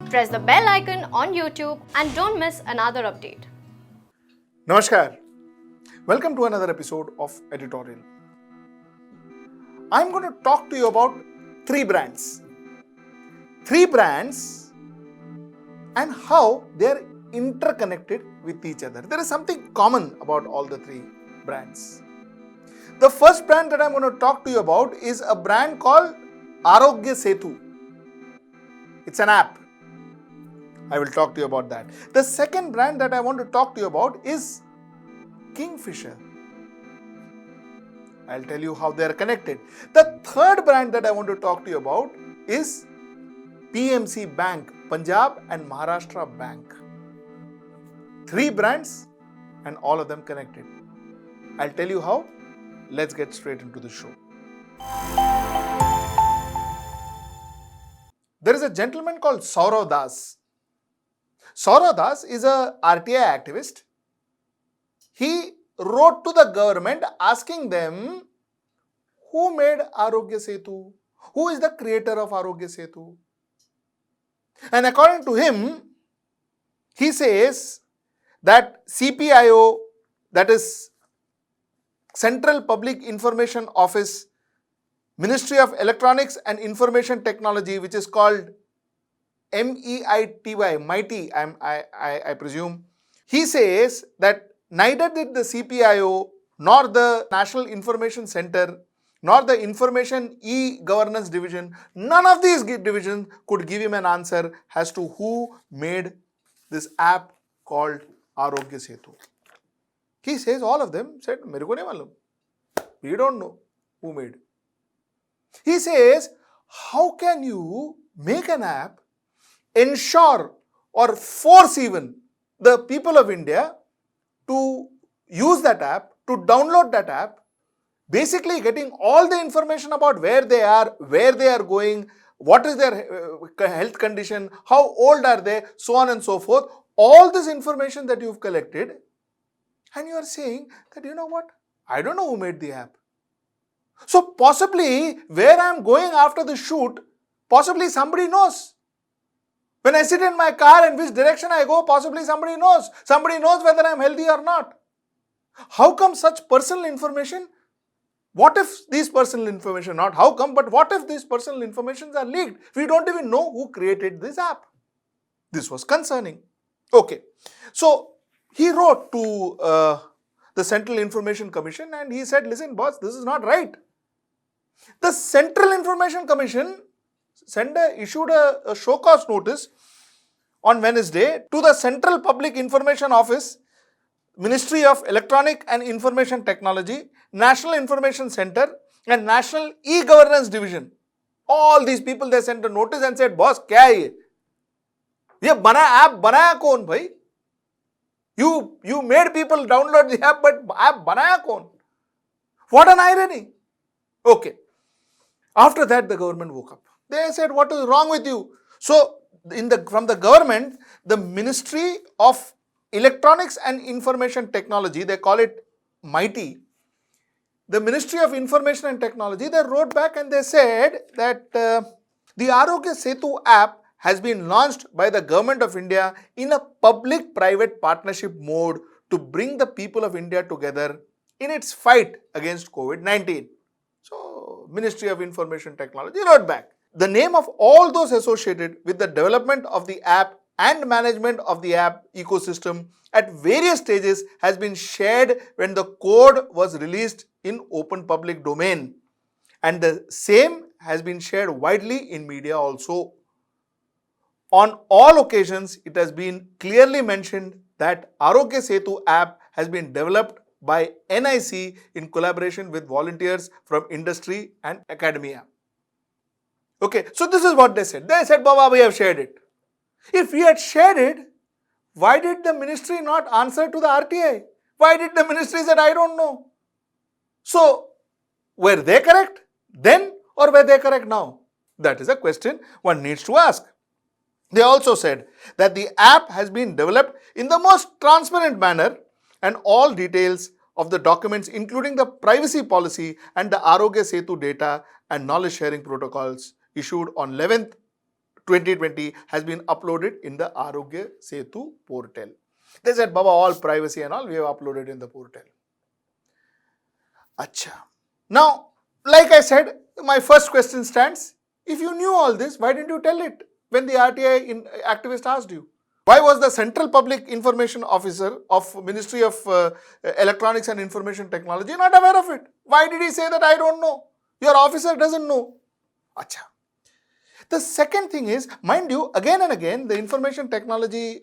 Press the bell icon on YouTube and don't miss another update. Namaskar. Welcome to another episode of Editorial. I'm going to talk to you about three brands. Three brands and how they're interconnected with each other. There is something common about all the three brands. The first brand that I'm going to talk to you about is a brand called Arogya Setu. It's an app. I will talk to you about that. The second brand that I want to talk to you about is Kingfisher. I'll tell you how they are connected. The third brand that I want to talk to you about is PMC Bank, Punjab and Maharashtra Bank. Three brands and all of them connected. I'll tell you how. Let's get straight into the show. There is a gentleman called Saurav Das. Saurav Das is a RTI activist. He wrote to the government asking them who made Arogya Setu? Who is the creator of Arogya Setu? And according to him, he says that CPIO, that is Central Public Information Office, Ministry of Electronics and Information Technology, which is called MeitY, I presume. He says that neither did the CPIO nor the National Information Center nor the Information E-Governance Division, none of these divisions could give him an answer as to who made this app called Arogya Setu. He says all of them said, "Mere ko nahi malum." We don't know who made. He says, how can you make an app, ensure or force even the people of India to use that app, to download that app, basically getting all the information about where they are going, what is their health condition, how old are they, so on and so forth, all this information that you've collected, and you are saying that, you know what, I don't know who made the app. So possibly where I am going after the shoot, possibly somebody knows. When I sit in my car and which direction I go, possibly somebody knows. Somebody knows whether I am healthy or not. How come such personal information? What if these personal information, not how come, but what if these personal informations are leaked? We don't even know who created this app. This was concerning. Okay. So he wrote to the Central Information Commission and he said, listen boss, this is not right. The Central Information Commission issued a show cause notice on Wednesday to the Central Public Information Office, Ministry of Electronic and Information Technology, National Information Center and National E-Governance Division. All these people, they sent a notice and said, boss, क्या है ये? ये app बनाया कौन भाई? You made people download the app, but app बनाया कौन? What an irony. Okay. After that, the government woke up. They said, what is wrong with you? So, from the government, the Ministry of Electronics and Information Technology, they call it MeitY, the Ministry of Information and Technology, they wrote back and they said that the Arogya Setu app has been launched by the Government of India in a public-private partnership mode to bring the people of India together in its fight against COVID-19. So, Ministry of Information Technology wrote back. The name of all those associated with the development of the app and management of the app ecosystem at various stages has been shared when the code was released in open public domain, and the same has been shared widely in media also. On all occasions, it has been clearly mentioned that Arogya Setu app has been developed by NIC in collaboration with volunteers from industry and academia. Okay, so this is what they said. They said, Baba, we have shared it. If we had shared it, why did the ministry not answer to the RTI? Why did the ministry say, I don't know? So, were they correct then or were they correct now? That is a question one needs to ask. They also said that the app has been developed in the most transparent manner and all details of the documents, including the privacy policy and the Arogya Setu data and knowledge sharing protocols issued on 11th 2020 has been uploaded in the Arogya Setu portal. They said, Baba, all privacy and all, we have uploaded in the portal. Acha. Now, like I said, my first question stands. If you knew all this, why didn't you tell it when the RTI activist asked you? Why was the Central Public Information Officer of Ministry of Electronics and Information Technology not aware of it? Why did he say that I don't know? Your officer doesn't know. Acha. The second thing is, mind you, again and again, the Information Technology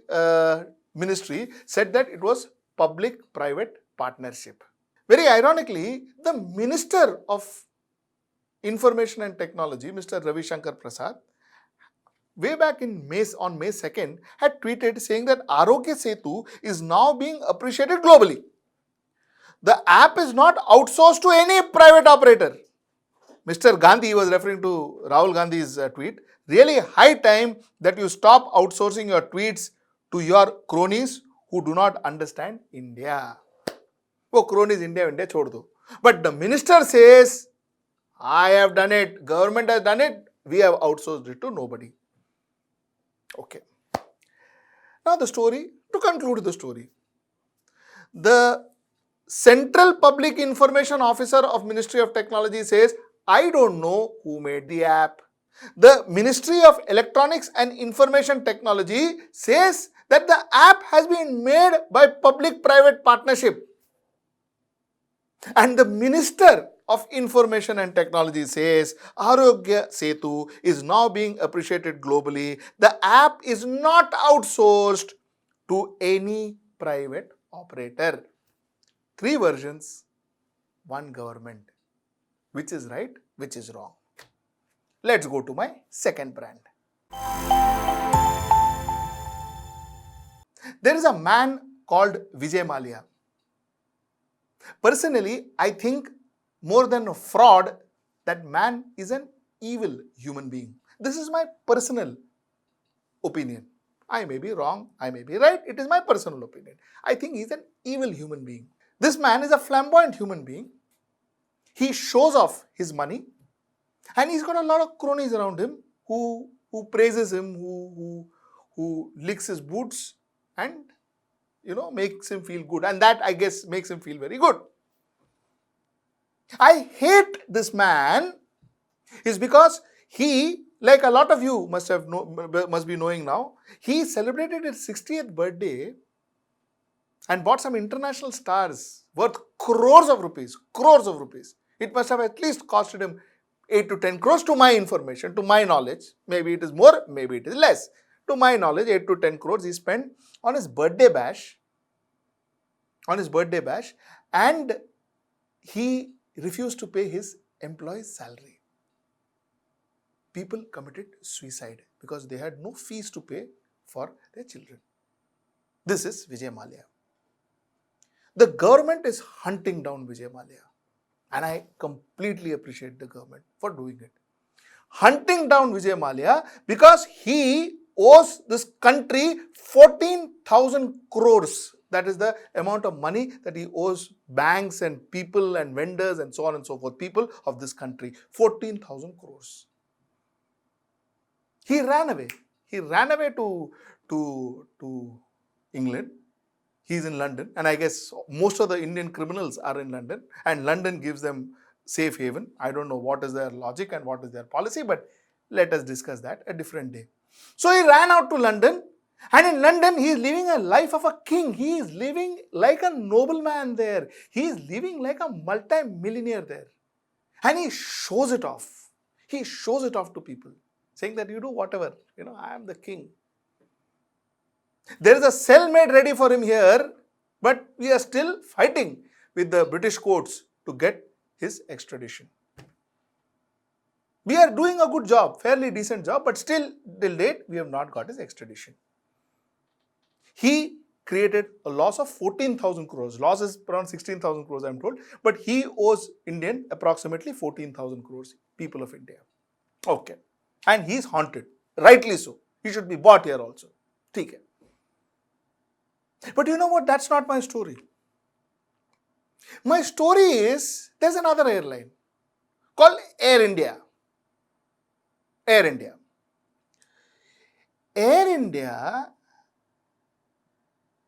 Ministry said that it was public-private partnership. Very ironically, the Minister of Information and Technology, Mr. Ravi Shankar Prasad, way back in on May 2nd, had tweeted saying that Arogya Setu is now being appreciated globally. The app is not outsourced to any private operator. Mr. Gandhi was referring to Rahul Gandhi's tweet. Really high time that you stop outsourcing your tweets to your cronies who do not understand India. Oh, cronies India chhod do. But the minister says, I have done it, government has done it, we have outsourced it to nobody. Okay. Now the story, to conclude the story. The Central Public Information Officer of Ministry of Technology says, I don't know who made the app. The Ministry of Electronics and Information Technology says that the app has been made by public-private partnership. And the Minister of Information and Technology says Arogya Setu is now being appreciated globally. The app is not outsourced to any private operator. 3 versions, 1 government. Which is right, which is wrong? Let's go to my second brand. There is a man called Vijay Mallya. Personally, I think more than a fraud, that man is an evil human being. This is my personal opinion. I may be wrong, I may be right. It is my personal opinion. I think he's an evil human being. This man is a flamboyant human being. He shows off his money, and he's got a lot of cronies around him who praises him, who licks his boots and makes him feel good. And that, I guess, makes him feel very good. I hate this man is because he, like a lot of you must be knowing now, he celebrated his 60th birthday and bought some international stars worth crores of rupees. It must have at least costed him 8 to 10 crores to my information, to my knowledge. Maybe it is more, maybe it is less. To my knowledge, 8 to 10 crores he spent on his birthday bash. And he refused to pay his employees' salary. People committed suicide because they had no fees to pay for their children. This is Vijay Mallya. The government is hunting down Vijay Mallya. And I completely appreciate the government for doing it. Hunting down Vijay Mallya because he owes this country 14,000 crores. That is the amount of money that he owes banks and people and vendors and so on and so forth. People of this country. 14,000 crores. He ran away. He ran away to England. He's in London, and I guess most of the Indian criminals are in London, and London gives them safe haven. I don't know what is their logic and what is their policy, but let us discuss that a different day. So he ran out to London, and in London he is living a life of a king. He is living like a nobleman there. He is living like a multi-millionaire there. And he shows it off. He shows it off to people, saying that you do whatever, I am the king. There is a cell made ready for him here, but we are still fighting with the British courts to get his extradition. We are doing a good job, fairly decent job, but still, till date, we have not got his extradition. He created a loss of 14,000 crores. Loss is around 16,000 crores, I am told, but he owes Indian approximately 14,000 crores, people of India. Okay. And he is haunted, rightly so. He should be bought here also. Okay. But you know what? That's not my story. My story is, there's another airline called Air India. Air India. Air India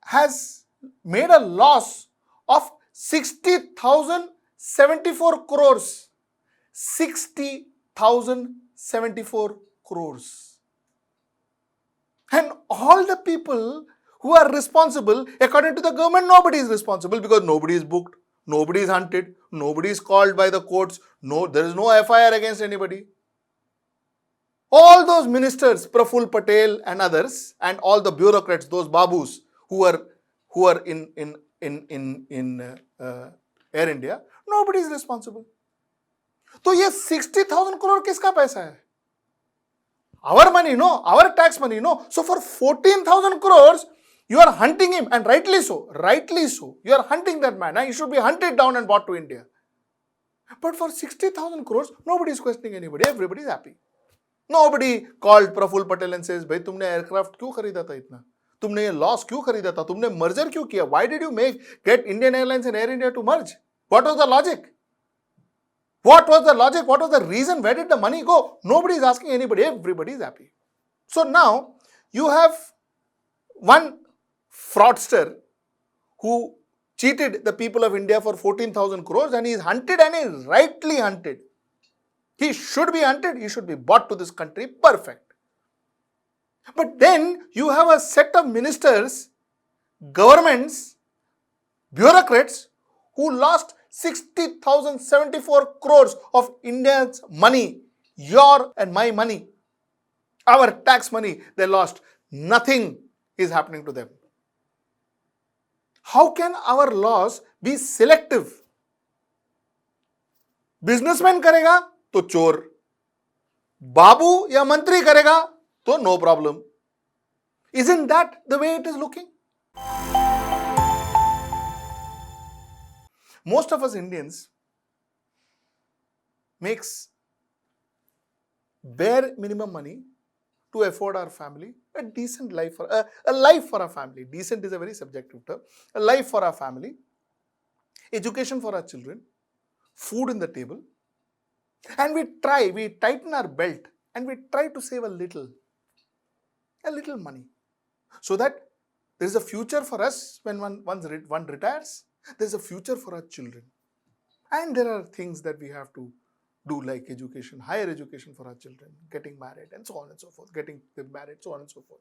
has made a loss of 60,074 crores. 60,074 crores. And all the people who are responsible, according to the government, nobody is responsible because nobody is booked, nobody is hunted, nobody is called by the courts, no, there is no FIR against anybody. All those ministers, Praful Patel and others, and all the bureaucrats, those babus who are in Air India, nobody is responsible. तो ये 60,000 crore किसका पैसा है? Our money, no? Our tax money, no? So for 14,000 crores, you are hunting him, and rightly so. Rightly so. You are hunting that man. He should be hunted down and brought to India. But for 60,000 crores, nobody is questioning anybody. Everybody is happy. Nobody called Praful Patel and says, भाई तुमने aircraft क्यों खरीदा था इतना? तुमने ये loss क्यों खरीदा था? तुमने merger क्यों किया? Why did you get Indian Airlines and Air India to merge? What was the logic? What was the logic? What was the reason? Where did the money go? Nobody is asking anybody. Everybody is happy. So now you have one fraudster who cheated the people of India for 14,000 crores and he is hunted, and he is rightly hunted. He should be hunted. He should be brought to this country. Perfect. But then you have a set of ministers, governments, bureaucrats who lost 60,074 crores of India's money, your and my money, our tax money, they lost. Nothing is happening to them. How can our laws be selective? Businessman करेगा तो चोर, बाबू या मंत्री करेगा तो no problem. Isn't that the way it is looking? Most of us Indians makes bare minimum money to afford our family a decent life, for a life for our family. Decent is a very subjective term. A life for our family, education for our children, food in the table, and we tighten our belt and we try to save a little money so that there is a future for us when one retires. There is a future for our children, and there are things that we have to do, like education, higher education for our children, getting married, and so on and so forth, getting them married, so on and so forth.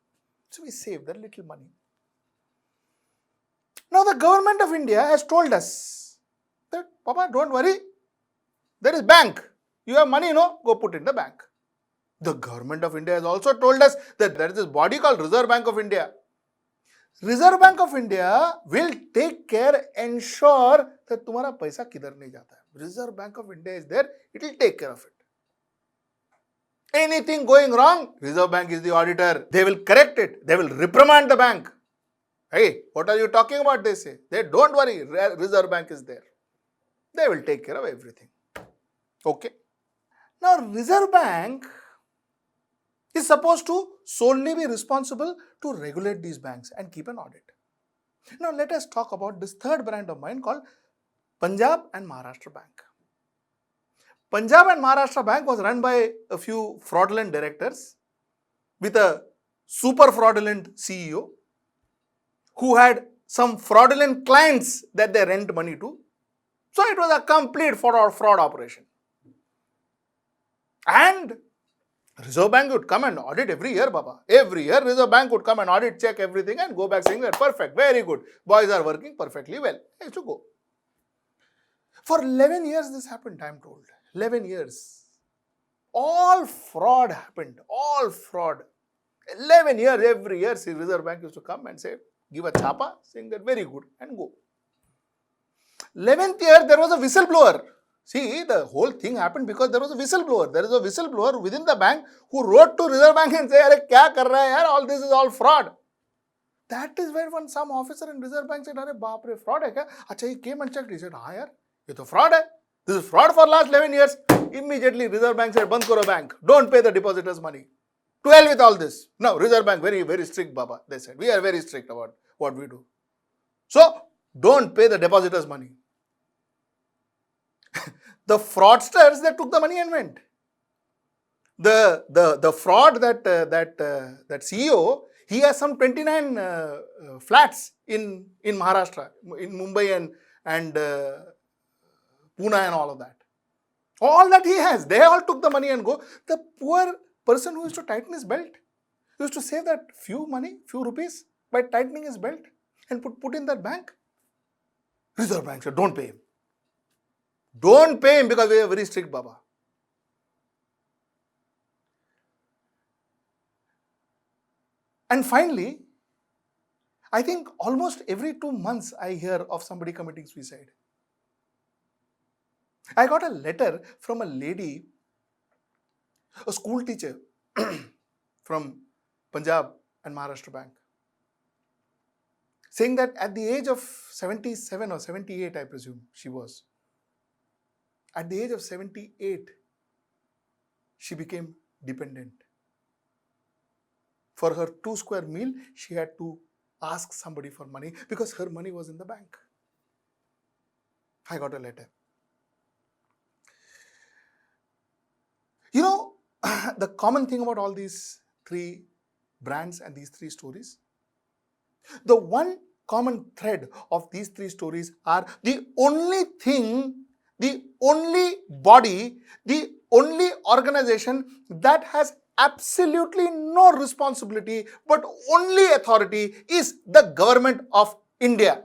So we save that little money. Now the government of India has told us that, Papa, don't worry, there is bank. You have money, no? Go put in the bank. The government of India has also told us that there is this body called Reserve Bank of India. Reserve Bank of India will take care, ensure that तुम्हारा पैसा किधर नहीं जाता है. Reserve Bank of India is there, it will take care of it. Anything going wrong, Reserve Bank is the auditor. They will correct it. They will reprimand the bank. Hey, what are you talking about? They say. They don't worry, Reserve Bank is there. They will take care of everything. Okay. Now, Reserve Bank is supposed to solely be responsible to regulate these banks and keep an audit. Now, let us talk about this third brand of mine called Punjab and Maharashtra Bank. Punjab and Maharashtra Bank was run by a few fraudulent directors with a super fraudulent CEO who had some fraudulent clients that they lent money to. So it was a complete fraud operation. And Reserve Bank would come and audit every year, Baba. Every year, Reserve Bank would come and audit, check everything and go back saying that perfect, very good. Boys are working perfectly well. Has to go. For 11 years this happened, I am told. 11 years. All fraud happened. All fraud. 11 years, every year, Reserve Bank used to come and say, give a chapa, saying that very good, and go. 11th year, there was a whistleblower. See, the whole thing happened because there was a whistleblower. There is a whistleblower within the bank who wrote to Reserve Bank and said, "Arey, kya kar raha hai yaar? All this is all fraud." That is where when some officer in Reserve Bank said, "Arey, baap re, fraud hai kya?" Acha, he came and checked. He said, "हाँ यार, ये तो fraud है. This is fraud for last 11 years." Immediately, Reserve Bank said, "Band karo bank. Don't pay the depositors money. To hell with all this." No, Reserve Bank very, very strict, Baba. They said, "We are very strict about what we do. So, don't pay the depositors money." The fraudsters, they took the money and went. The fraud that CEO, he has some 29 flats in Maharashtra, in Mumbai and Pune and all of that. All that he has, they all took the money and go. The poor person who used to tighten his belt, used to save that few rupees by tightening his belt and put in that bank. Reserve Bank said, don't pay him. Don't pay him because we are very strict, Baba. And finally, I think almost every 2 months I hear of somebody committing suicide. I got a letter from a lady, a school teacher from Punjab and Maharashtra Bank, saying that at the age of 77 or 78, I presume she was, at the age of 78, she became dependent. For her 2 square meal, she had to ask somebody for money because her money was in the bank. I got a letter. You know, the common thing about all these 3 brands and these 3 stories, the one common thread of these 3 stories are the only thing, the only body, the only organization that has absolutely no responsibility but only authority is the government of India.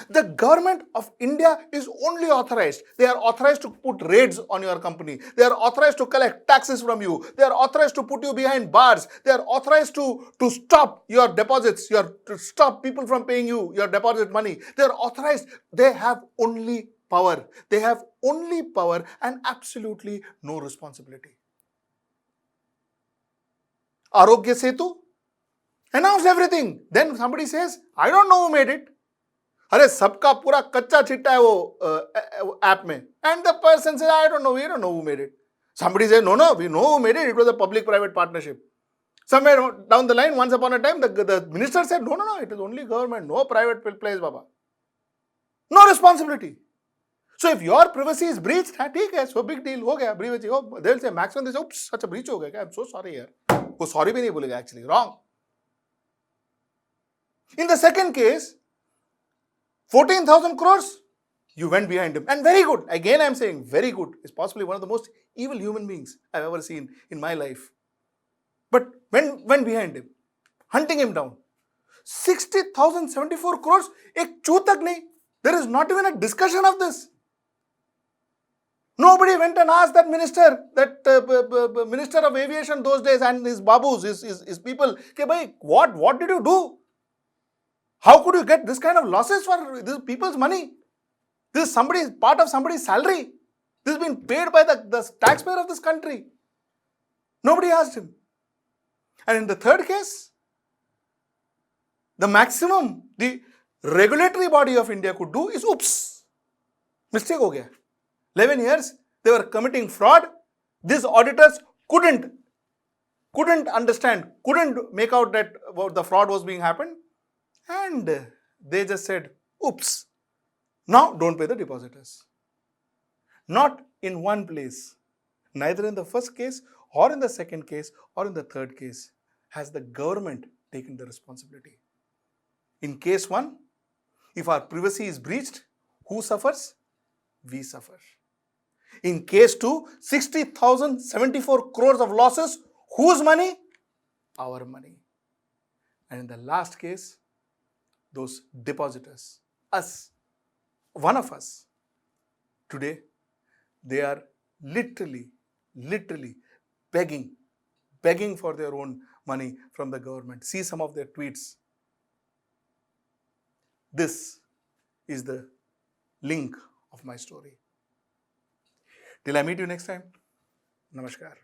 The government of India is only authorized. They are authorized to put raids on your company. They are authorized to collect taxes from you. They are authorized to put you behind bars. They are authorized to stop your deposits, to stop people from paying you your deposit money. They are authorized. They have only power. They have only power and absolutely no responsibility. Arogya Setu announced everything. Then somebody says, I don't know who made it. अरे सबका पूरा कच्चा चिट्टा है वो app में. And the person says, I don't know, we don't know who made it. Somebody says, no, we know who made it. It was a public-private partnership. Somewhere down the line, once upon a time, the minister said, no, it is only government, no private place, Baba. No responsibility. So if your privacy is breached, ठीक है, so big deal, हो गया, breach. They'll say, maximum they say, oops, such a breach हो गया, I'm so sorry यार. वो sorry भी नहीं बोलेगा actually, wrong. In the second case, 14,000 crores, you went behind him. And very good. Again, I'm saying very good. Is possibly one of the most evil human beings I've ever seen in my life. But went behind him, hunting him down. 60,074 crores, ek choo tak nahi. There is not even a discussion of this. Nobody went and asked that minister, minister of aviation those days and his babus, his people, ke bhai, what did you do? How could you get this kind of losses for these people's money? This is part of somebody's salary. This has been paid by the taxpayer of this country. Nobody asked him. And in the third case, the maximum the regulatory body of India could do is, oops, mistake ho gaya. 11 years, they were committing fraud. These auditors couldn't understand, couldn't make out that the fraud was being happened. And they just said, oops, now don't pay the depositors. Not in one place, neither in the first case or in the second case or in the third case has the government taken the responsibility. In case 1, if our privacy is breached, who suffers? We suffer. In case 2, 60,074 crores of losses, whose money? Our money. And in the last case, those depositors, us, one of us, today, they are literally begging for their own money from the government. See some of their tweets. This is the link of my story. Till I meet you next time, Namaskar.